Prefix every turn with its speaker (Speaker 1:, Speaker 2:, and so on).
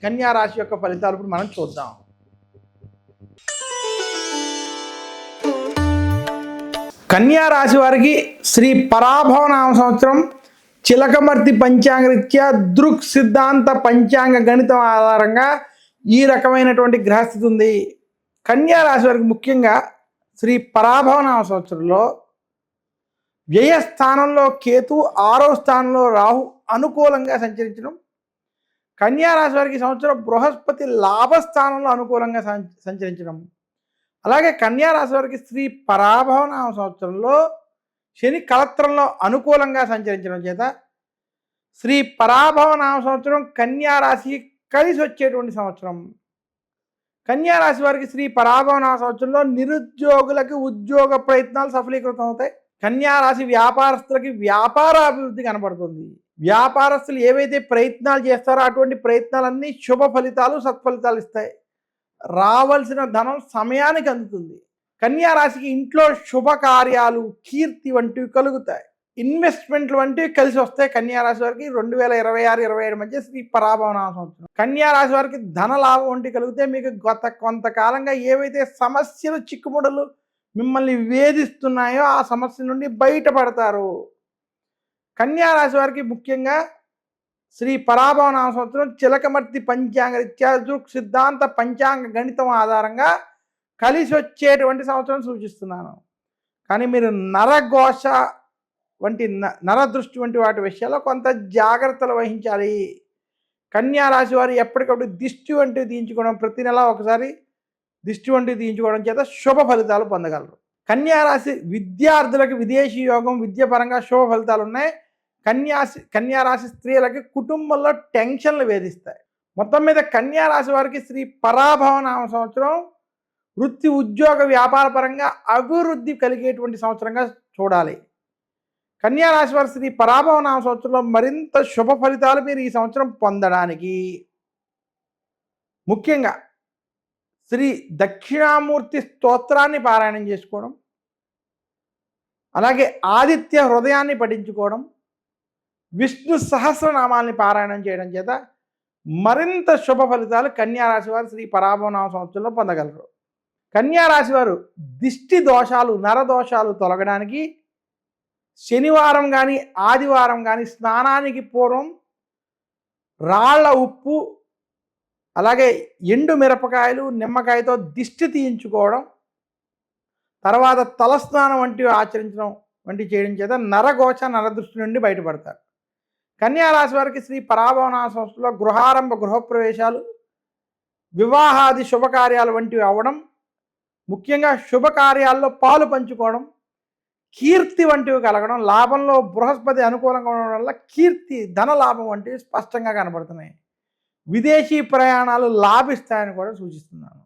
Speaker 1: కన్యా రాశి యొక్క ఫలితాలు ఇప్పుడు మనం చూద్దాం. కన్యా రాశి వారికి శ్రీ పరాభవనామ సంవత్సరం చిలకమర్తి పంచాంగరీత్యా దృక్ సిద్ధాంత పంచాంగ గణితం ఆధారంగా ఈ రకమైనటువంటి గ్రహస్థితి ఉంది. కన్యా రాశి వారికి ముఖ్యంగా శ్రీ పరాభవనామ సంవత్సరంలో వ్యయ స్థానంలో కేతు, 6వ స్థానంలో రాహు అనుకూలంగా సంచరించడం, కన్యా రాశి వారికి సంవత్సరం బృహస్పతి లాభస్థానంలో అనుకూలంగా సంచరించడం, అలాగే కన్యా రాశి వారికి శ్రీ పరాభవనామ సంవత్సరంలో శని కళత్రంలో అనుకూలంగా సంచరించడం చేత శ్రీ పరాభవనామ సంవత్సరం కన్యా రాశికి కలిసి వచ్చేటువంటి సంవత్సరం. కన్యా రాశి వారికి శ్రీ పరాభవనామ సంవత్సరంలో నిరుద్యోగులకి ఉద్యోగ ప్రయత్నాలు సఫలీకృతం అవుతాయి. కన్యా రాశి వ్యాపారస్తులకి వ్యాపార అభివృద్ధి కనబడుతుంది. వ్యాపారస్తులు ఏవైతే ప్రయత్నాలు చేస్తారో అటువంటి ప్రయత్నాలన్నీ శుభ ఫలితాలు, సత్ఫలితాలు ఇస్తాయి. రావాల్సిన ధనం సమయానికి అందుతుంది. కన్యా రాశికి ఇంట్లో శుభకార్యాలు, కీర్తి వంటివి కలుగుతాయి. ఇన్వెస్ట్మెంట్లు వంటివి కలిసి వస్తాయి. కన్యా రాశి వారికి 2026-27 మధ్య శ్రీ పరాభవనామ సంవత్సరం. కన్యా రాశి వారికి ధన లాభం వంటివి కలిగితే మీకు కొంతకాలంగా ఏవైతే సమస్యలు, చిక్కుముడలు మిమ్మల్ని వేధిస్తున్నాయో ఆ సమస్య నుండి బయటపడతారు. కన్యా రాశి వారికి ముఖ్యంగా శ్రీ పరాభవనామ సంవత్సరం చిలకమర్తి పంచాంగ రీత్యా సిద్ధాంత పంచాంగ గణితం ఆధారంగా కలిసి వచ్చేటువంటి సంవత్సరం సూచిస్తున్నాను. కానీ మీరు నరఘోష వంటి నరదృష్టి వంటి వాటి విషయాల్లో కొంత జాగ్రత్తలు వహించాలి. కన్యా రాశి వారు ఎప్పటికప్పుడు దిష్టి వంటివి తీయించుకోవడం, ప్రతి నెల ఒకసారి దిష్టి వంటివి తీయించుకోవడం చేత శుభ ఫలితాలు పొందగలరు. కన్యా రాశి విద్యార్థులకు విదేశీ యోగం, విద్యాపరంగా శుభ ఫలితాలు ఉన్నాయి. కన్యా రాశి స్త్రీలకి కుటుంబంలో టెన్షన్లు వేధిస్తాయి. మొత్తం మీద కన్యా రాశి వారికి శ్రీ పరాభవనామ సంవత్సరం వృత్తి, ఉద్యోగ, వ్యాపార పరంగా అభివృద్ధి కలిగేటువంటి సంవత్సరంగా చూడాలి. కన్యా రాశి వారి శ్రీ పరాభవనామ సంవత్సరంలో మరింత శుభ ఫలితాలు మీరు ఈ సంవత్సరం పొందడానికి ముఖ్యంగా శ్రీ దక్షిణామూర్తి స్తోత్రాన్ని పారాయణం చేసుకోవడం, అలాగే ఆదిత్య హృదయాన్ని పఠించుకోవడం, విష్ణు సహస్రనామాల్ని పారాయణం చేయడం చేత మరింత శుభ ఫలితాలు కన్యా రాశి వారు శ్రీ పరాభవనామ సంవత్సరంలో పొందగలరు. కన్యా రాశి వారు దిష్టి దోషాలు, నరదోషాలు తొలగడానికి శనివారం కానీ ఆదివారం కానీ స్నానానికి పూర్వం రాళ్ల ఉప్పు, అలాగే ఎండు మిరపకాయలు, నిమ్మకాయతో దిష్టి తీయించుకోవడం, తర్వాత తలస్నానం వంటివి ఆచరించడం వంటివి చేయడం చేత నరఘోష, నరదృష్టి నుండి బయటపడతారు. కన్యా రాశి వారికి శ్రీ పరాభవనామ సంవత్సరంలో గృహారంభ, గృహప్రవేశాలు, వివాహాది శుభకార్యాలు వంటివి అవ్వడం, ముఖ్యంగా శుభకార్యాల్లో పాలు పంచుకోవడం, కీర్తి వంటివి కలగడం, లాభంలో బృహస్పతి అనుకూలంగా ఉండడం వల్ల కీర్తి, ధన లాభం వంటివి స్పష్టంగా కనబడుతున్నాయి. విదేశీ ప్రయాణాలు లాభిస్తాయని కూడా సూచిస్తున్నాను.